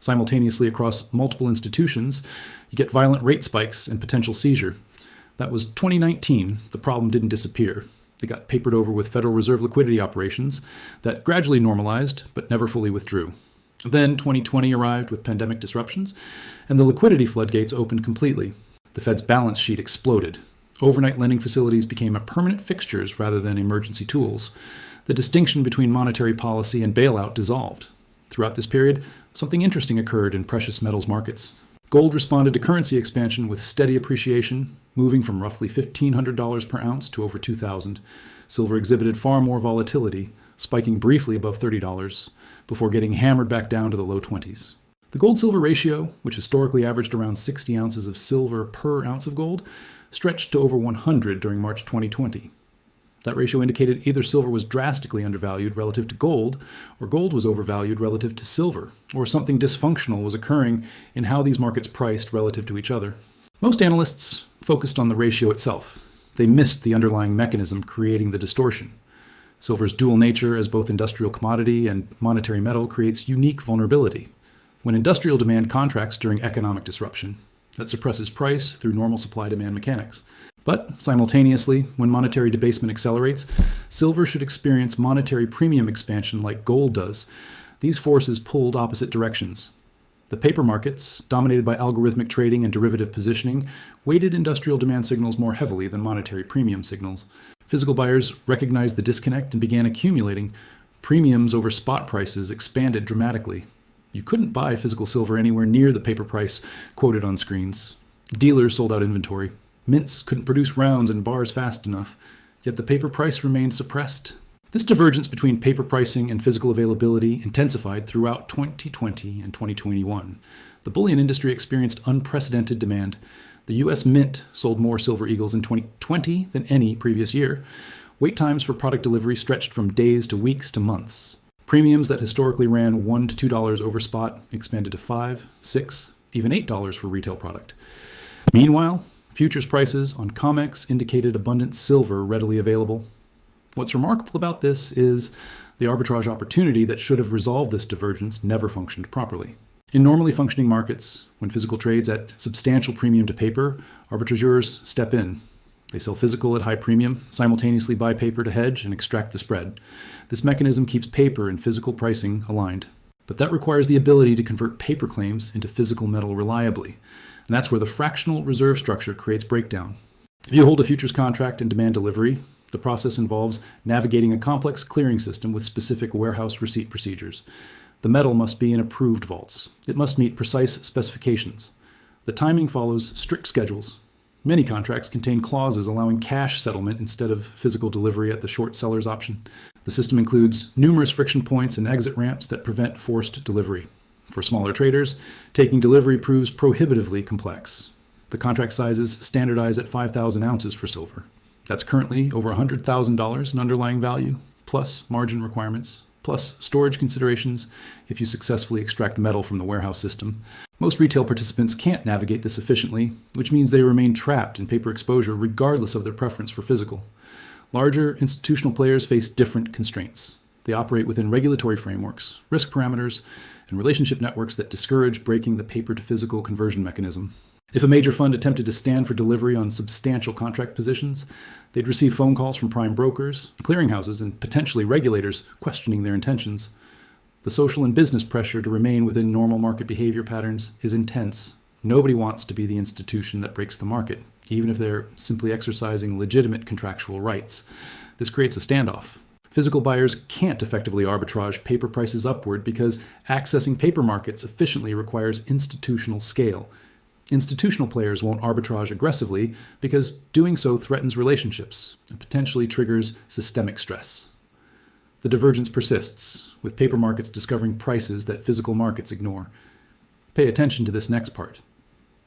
Simultaneously across multiple institutions, you get violent rate spikes and potential seizure. That was 2019. The problem didn't disappear. It got papered over with Federal Reserve liquidity operations that gradually normalized but never fully withdrew. Then 2020 arrived with pandemic disruptions, and the liquidity floodgates opened completely. The Fed's balance sheet exploded. Overnight lending facilities became permanent fixtures rather than emergency tools. The distinction between monetary policy and bailout dissolved. Throughout this period, something interesting occurred in precious metals markets. Gold responded to currency expansion with steady appreciation, moving from roughly $1,500 per ounce to over $2,000. Silver exhibited far more volatility, spiking briefly above $30, before getting hammered back down to the low 20s. The gold-silver ratio, which historically averaged around 60 ounces of silver per ounce of gold, stretched to over 100 during March 2020. That ratio indicated either silver was drastically undervalued relative to gold, or gold was overvalued relative to silver, or something dysfunctional was occurring in how these markets priced relative to each other. Most analysts focused on the ratio itself. They missed the underlying mechanism creating the distortion. Silver's dual nature as both industrial commodity and monetary metal creates unique vulnerability. When industrial demand contracts during economic disruption, that suppresses price through normal supply-demand mechanics. But simultaneously, when monetary debasement accelerates, silver should experience monetary premium expansion like gold does. These forces pulled opposite directions. The paper markets, dominated by algorithmic trading and derivative positioning, weighted industrial demand signals more heavily than monetary premium signals. Physical buyers recognized the disconnect and began accumulating. Premiums over spot prices expanded dramatically. You couldn't buy physical silver anywhere near the paper price quoted on screens. Dealers sold out inventory. Mints couldn't produce rounds and bars fast enough, yet the paper price remained suppressed. This divergence between paper pricing and physical availability intensified throughout 2020 and 2021. The bullion industry experienced unprecedented demand. The U.S. Mint sold more Silver Eagles in 2020 than any previous year. Wait times for product delivery stretched from days to weeks to months. Premiums that historically ran $1 to $2 over spot expanded to $5, $6, even $8 for retail product. Meanwhile, futures prices on COMEX indicated abundant silver readily available. What's remarkable about this is the arbitrage opportunity that should have resolved this divergence never functioned properly. In normally functioning markets, when physical trades at substantial premium to paper, arbitrageurs step in. They sell physical at high premium, simultaneously buy paper to hedge and extract the spread. This mechanism keeps paper and physical pricing aligned. But that requires the ability to convert paper claims into physical metal reliably. And that's where the fractional reserve structure creates breakdown. If you hold a futures contract and demand delivery, the process involves navigating a complex clearing system with specific warehouse receipt procedures. The metal must be in approved vaults. It must meet precise specifications. The timing follows strict schedules. Many contracts contain clauses allowing cash settlement instead of physical delivery at the short seller's option. The system includes numerous friction points and exit ramps that prevent forced delivery. For smaller traders, taking delivery proves prohibitively complex. The contract sizes standardize at 5,000 ounces for silver. That's currently over $100,000 in underlying value, plus margin requirements, plus storage considerations if you successfully extract metal from the warehouse system. Most retail participants can't navigate this efficiently, which means they remain trapped in paper exposure regardless of their preference for physical. Larger institutional players face different constraints. They operate within regulatory frameworks, risk parameters, and relationship networks that discourage breaking the paper-to-physical conversion mechanism. If a major fund attempted to stand for delivery on substantial contract positions, they'd receive phone calls from prime brokers, clearinghouses, and potentially regulators questioning their intentions. The social and business pressure to remain within normal market behavior patterns is intense. Nobody wants to be the institution that breaks the market, even if they're simply exercising legitimate contractual rights. This creates a standoff. Physical buyers can't effectively arbitrage paper prices upward because accessing paper markets efficiently requires institutional scale. Institutional players won't arbitrage aggressively because doing so threatens relationships and potentially triggers systemic stress. The divergence persists, with paper markets discovering prices that physical markets ignore. Pay attention to this next part.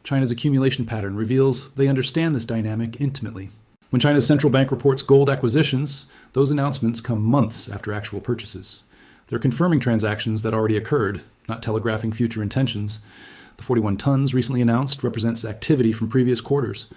China's accumulation pattern reveals they understand this dynamic intimately. When China's central bank reports gold acquisitions, those announcements come months after actual purchases. They're confirming transactions that already occurred, not telegraphing future intentions. The 41 tons recently announced represents activity from previous quarters.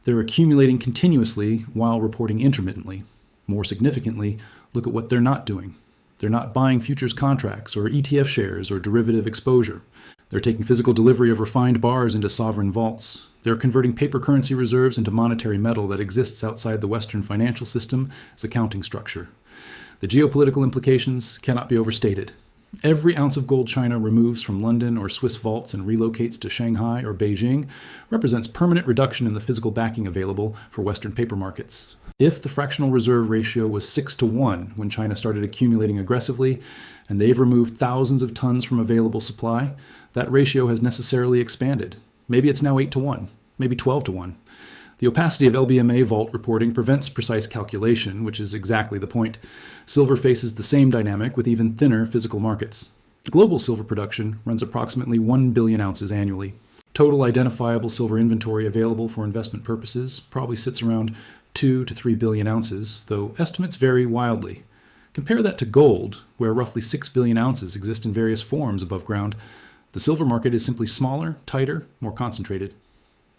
They're accumulating continuously while reporting intermittently. More significantly, look at what they're not doing. They're not buying futures contracts or ETF shares or derivative exposure. They're taking physical delivery of refined bars into sovereign vaults. They're converting paper currency reserves into monetary metal that exists outside the Western financial system as accounting structure. The geopolitical implications cannot be overstated. Every ounce of gold China removes from London or Swiss vaults and relocates to Shanghai or Beijing represents permanent reduction in the physical backing available for Western paper markets. If the fractional reserve ratio was 6-1 when China started accumulating aggressively, and they've removed thousands of tons from available supply, that ratio has necessarily expanded. Maybe it's now 8-1, maybe 12-1. The opacity of LBMA vault reporting prevents precise calculation, which is exactly the point. Silver faces the same dynamic with even thinner physical markets. Global silver production runs approximately 1 billion ounces annually. Total identifiable silver inventory available for investment purposes probably sits around 2 to 3 billion ounces, though estimates vary wildly. Compare that to gold, where roughly 6 billion ounces exist in various forms above ground. The silver market is simply smaller, tighter, more concentrated.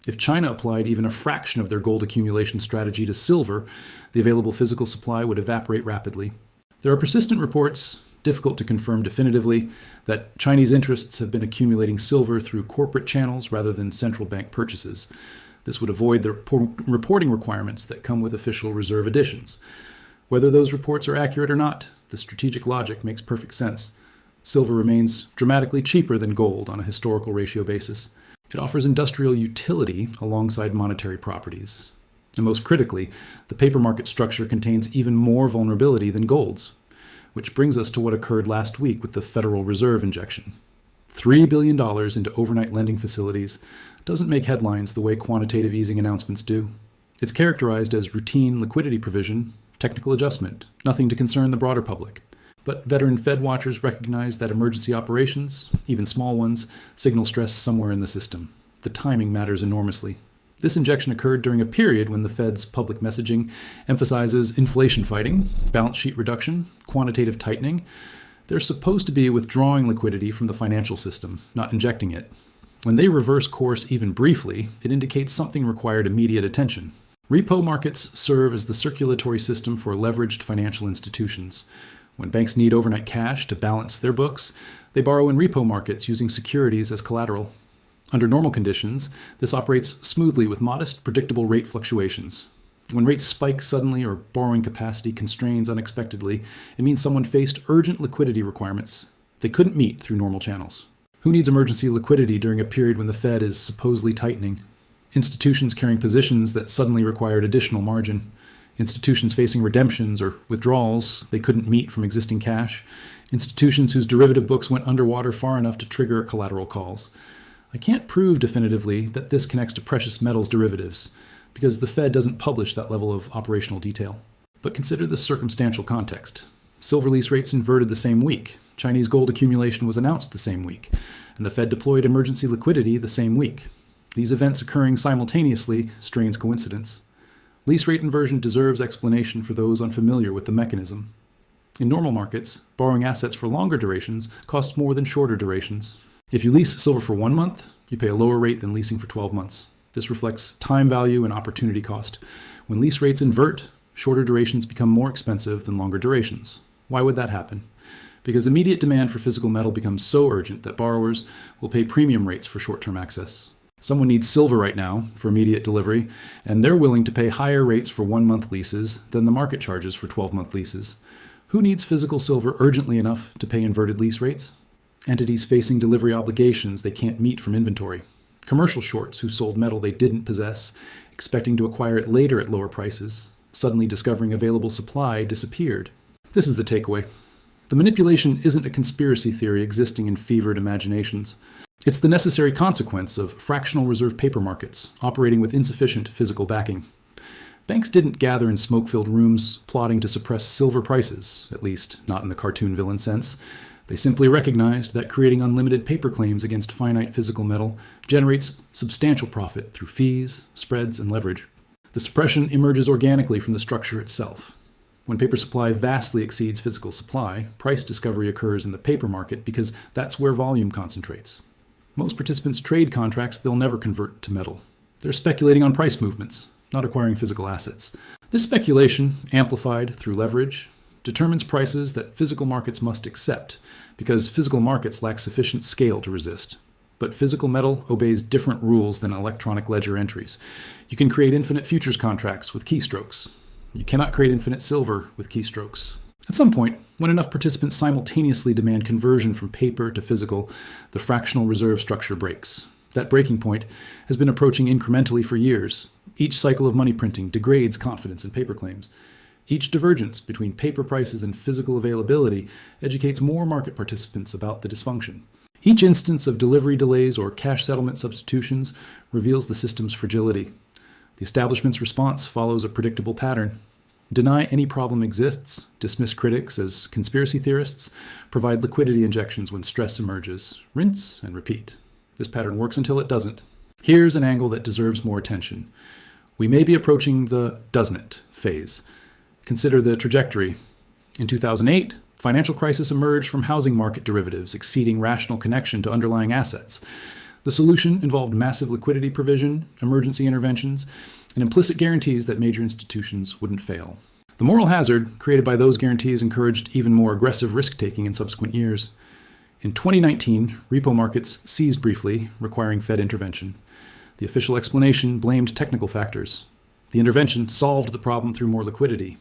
If China applied even a fraction of their gold accumulation strategy to silver, the available physical supply would evaporate rapidly. There are persistent reports, difficult to confirm definitively, that Chinese interests have been accumulating silver through corporate channels rather than central bank purchases. This would avoid the reporting requirements that come with official reserve additions. Whether those reports are accurate or not, the strategic logic makes perfect sense. Silver remains dramatically cheaper than gold on a historical ratio basis. It offers industrial utility alongside monetary properties. And most critically, the paper market structure contains even more vulnerability than gold's, which brings us to what occurred last week with the Federal Reserve injection. $3 billion into overnight lending facilities doesn't make headlines the way quantitative easing announcements do. It's characterized as routine liquidity provision, technical adjustment, nothing to concern the broader public. But veteran Fed watchers recognize that emergency operations, even small ones, signal stress somewhere in the system. The timing matters enormously. This injection occurred during a period when the Fed's public messaging emphasizes inflation fighting, balance sheet reduction, quantitative tightening. They're supposed to be withdrawing liquidity from the financial system, not injecting it. When they reverse course even briefly, it indicates something required immediate attention. Repo markets serve as the circulatory system for leveraged financial institutions. When banks need overnight cash to balance their books, they borrow in repo markets using securities as collateral. Under normal conditions, this operates smoothly with modest, predictable rate fluctuations. When rates spike suddenly or borrowing capacity constrains unexpectedly, it means someone faced urgent liquidity requirements they couldn't meet through normal channels. Who needs emergency liquidity during a period when the Fed is supposedly tightening? Institutions carrying positions that suddenly required additional margin. Institutions facing redemptions or withdrawals they couldn't meet from existing cash. Institutions whose derivative books went underwater far enough to trigger collateral calls. I can't prove definitively that this connects to precious metals derivatives, because the Fed doesn't publish that level of operational detail. But consider the circumstantial context. Silver lease rates inverted the same week. Chinese gold accumulation was announced the same week, and the Fed deployed emergency liquidity the same week. These events occurring simultaneously strains coincidence. Lease rate inversion deserves explanation for those unfamiliar with the mechanism. In normal markets, borrowing assets for longer durations costs more than shorter durations. If you lease silver for 1 month, you pay a lower rate than leasing for 12 months. This reflects time value and opportunity cost. When lease rates invert, shorter durations become more expensive than longer durations. Why would that happen? Because immediate demand for physical metal becomes so urgent that borrowers will pay premium rates for short-term access. Someone needs silver right now for immediate delivery, and they're willing to pay higher rates for 1-month leases than the market charges for 12-month leases. Who needs physical silver urgently enough to pay inverted lease rates? Entities facing delivery obligations they can't meet from inventory. Commercial shorts who sold metal they didn't possess, expecting to acquire it later at lower prices, suddenly discovering available supply disappeared. This is the takeaway. The manipulation isn't a conspiracy theory existing in fevered imaginations. It's the necessary consequence of fractional reserve paper markets operating with insufficient physical backing. Banks didn't gather in smoke-filled rooms plotting to suppress silver prices, at least not in the cartoon villain sense. They simply recognized that creating unlimited paper claims against finite physical metal generates substantial profit through fees, spreads, and leverage. The suppression emerges organically from the structure itself. When paper supply vastly exceeds physical supply, price discovery occurs in the paper market because that's where volume concentrates. Most participants trade contracts they'll never convert to metal. They're speculating on price movements, not acquiring physical assets. This speculation, amplified through leverage, determines prices that physical markets must accept because physical markets lack sufficient scale to resist. but physical metal obeys different rules than electronic ledger entries. You can create infinite futures contracts with keystrokes. You cannot create infinite silver with keystrokes. At some point, when enough participants simultaneously demand conversion from paper to physical, the fractional reserve structure breaks. That breaking point has been approaching incrementally for years. Each cycle of money printing degrades confidence in paper claims. Each divergence between paper prices and physical availability educates more market participants about the dysfunction. Each instance of delivery delays or cash settlement substitutions reveals the system's fragility. The establishment's response follows a predictable pattern. Deny any problem exists, dismiss critics as conspiracy theorists, provide liquidity injections when stress emerges, rinse and repeat. This pattern works until it doesn't. Here's an angle that deserves more attention. We may be approaching the doesn't it phase. Consider the trajectory. In 2008, financial crisis emerged from housing market derivatives exceeding rational connection to underlying assets. The solution involved massive liquidity provision, emergency interventions, and implicit guarantees that major institutions wouldn't fail. The moral hazard created by those guarantees encouraged even more aggressive risk-taking in subsequent years. In 2019, repo markets seized briefly, requiring Fed intervention. The official explanation blamed technical factors. The intervention solved the problem through more liquidity.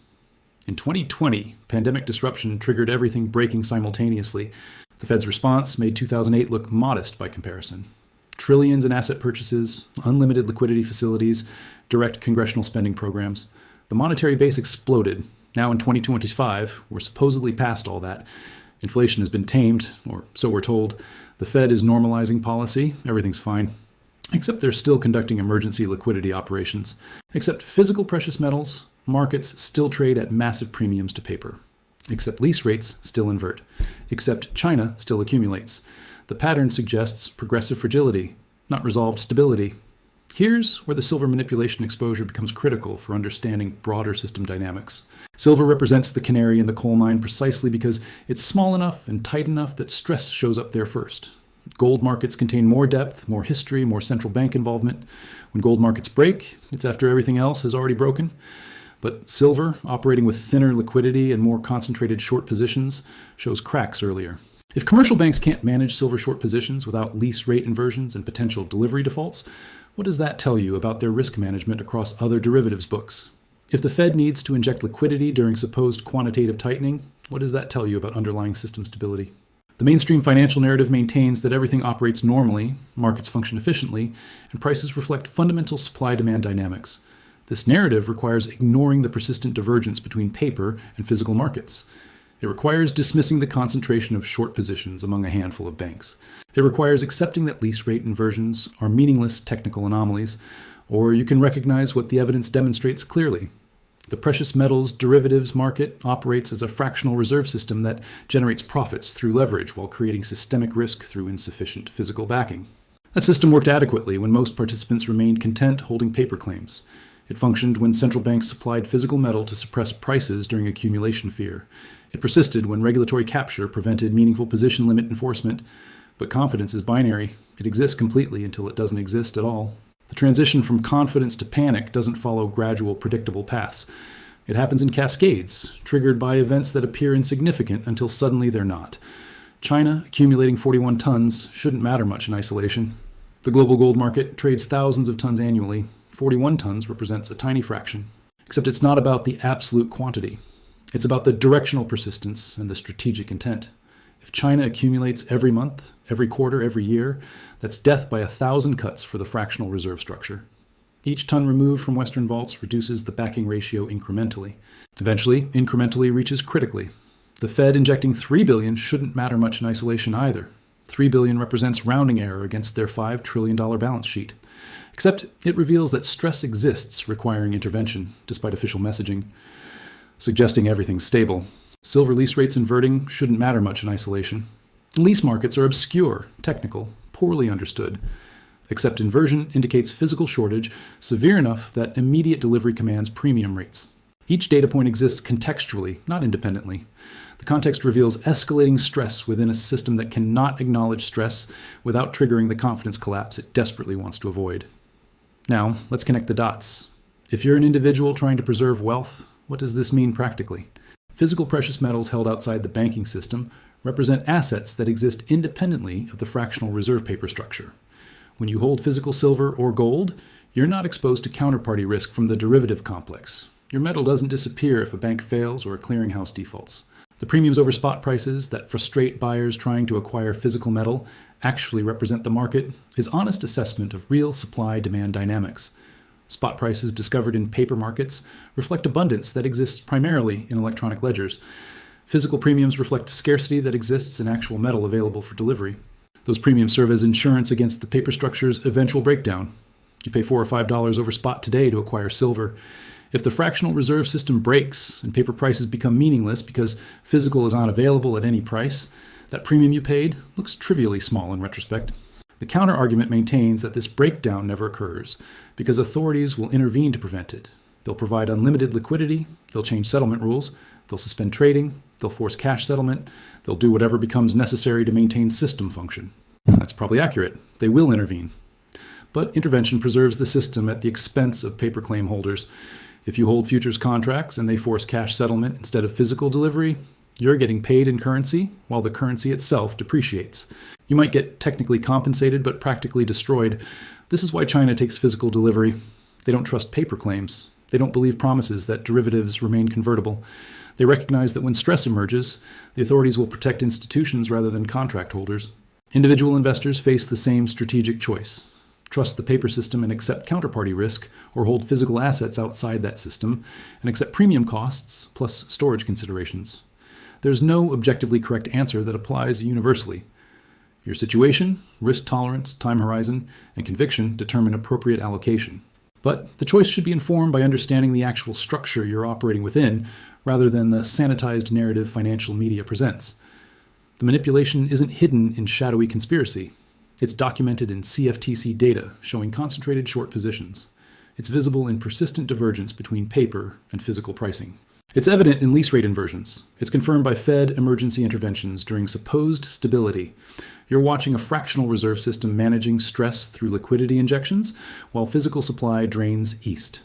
In 2020, pandemic disruption triggered everything breaking simultaneously. The Fed's response made 2008 look modest by comparison. Trillions in asset purchases, unlimited liquidity facilities, direct congressional spending programs. The monetary base exploded. Now in 2025, we're supposedly past all that. Inflation has been tamed, or so we're told. The Fed is normalizing policy. Everything's fine. Except they're still conducting emergency liquidity operations. Except physical precious metals, markets still trade at massive premiums to paper. Except lease rates still invert. Except China still accumulates. The pattern suggests progressive fragility, not resolved stability. Here's where the silver manipulation exposure becomes critical for understanding broader system dynamics. Silver represents the canary in the coal mine precisely because it's small enough and tight enough that stress shows up there first. Gold markets contain more depth, more history, more central bank involvement. When gold markets break, it's after everything else has already broken. But silver, operating with thinner liquidity and more concentrated short positions, shows cracks earlier. If commercial banks can't manage silver short positions without lease rate inversions and potential delivery defaults, what does that tell you about their risk management across other derivatives books? If the Fed needs to inject liquidity during supposed quantitative tightening, what does that tell you about underlying system stability? The mainstream financial narrative maintains that everything operates normally, markets function efficiently, and prices reflect fundamental supply-demand dynamics. This narrative requires ignoring the persistent divergence between paper and physical markets. It requires dismissing the concentration of short positions among a handful of banks. It requires accepting that lease rate inversions are meaningless technical anomalies, or you can recognize what the evidence demonstrates clearly. The precious metals derivatives market operates as a fractional reserve system that generates profits through leverage while creating systemic risk through insufficient physical backing. That system worked adequately when most participants remained content holding paper claims. It functioned when central banks supplied physical metal to suppress prices during accumulation fear. It persisted when regulatory capture prevented meaningful position limit enforcement. But confidence is binary. It exists completely until it doesn't exist at all. The transition from confidence to panic doesn't follow gradual, predictable paths. It happens in cascades, triggered by events that appear insignificant until suddenly they're not. China accumulating 41 tons shouldn't matter much in isolation. The global gold market trades thousands of tons annually. 41 tons represents a tiny fraction. Except it's not about the absolute quantity. It's about the directional persistence and the strategic intent. If China accumulates every month, every quarter, every year, that's death by 1,000 cuts for the fractional reserve structure. Each ton removed from Western vaults reduces the backing ratio incrementally. Eventually, incrementally reaches critically. The Fed injecting $3 billion shouldn't matter much in isolation either. $3 billion represents rounding error against their $5 trillion balance sheet. Except it reveals that stress exists requiring intervention, despite official messaging, suggesting everything's stable. Silver lease rates inverting shouldn't matter much in isolation. Lease markets are obscure, technical, poorly understood. Except inversion indicates physical shortage severe enough that immediate delivery commands premium rates. Each data point exists contextually, not independently. The context reveals escalating stress within a system that cannot acknowledge stress without triggering the confidence collapse it desperately wants to avoid. Now, let's connect the dots. If you're an individual trying to preserve wealth, what does this mean practically? Physical precious metals held outside the banking system represent assets that exist independently of the fractional reserve paper structure. When you hold physical silver or gold, you're not exposed to counterparty risk from the derivative complex. Your metal doesn't disappear if a bank fails or a clearinghouse defaults. The premiums over spot prices that frustrate buyers trying to acquire physical metal actually represent the market is honest assessment of real supply-demand dynamics. Spot prices discovered in paper markets reflect abundance that exists primarily in electronic ledgers. Physical premiums reflect scarcity that exists in actual metal available for delivery. Those premiums serve as insurance against the paper structure's eventual breakdown. You pay $4 or $5 over spot today to acquire silver. If the fractional reserve system breaks and paper prices become meaningless because physical is unavailable at any price, that premium you paid looks trivially small in retrospect. The counter-argument maintains that this breakdown never occurs because authorities will intervene to prevent it. They'll provide unlimited liquidity, they'll change settlement rules, they'll suspend trading, they'll force cash settlement, they'll do whatever becomes necessary to maintain system function. That's probably accurate. They will intervene. But intervention preserves the system at the expense of paper claim holders. If you hold futures contracts and they force cash settlement instead of physical delivery, you're getting paid in currency while the currency itself depreciates. You might get technically compensated but practically destroyed. This is why China takes physical delivery. They don't trust paper claims. They don't believe promises that derivatives remain convertible. They recognize that when stress emerges, the authorities will protect institutions rather than contract holders. Individual investors face the same strategic choice. Trust the paper system and accept counterparty risk, or hold physical assets outside that system and accept premium costs plus storage considerations. There's no objectively correct answer that applies universally. Your situation, risk tolerance, time horizon, and conviction determine appropriate allocation. But the choice should be informed by understanding the actual structure you're operating within, rather than the sanitized narrative financial media presents. The manipulation isn't hidden in shadowy conspiracy. It's documented in CFTC data showing concentrated short positions. It's visible in persistent divergence between paper and physical pricing. It's evident in lease rate inversions. It's confirmed by Fed emergency interventions during supposed stability. You're watching a fractional reserve system managing stress through liquidity injections, while physical supply drains east.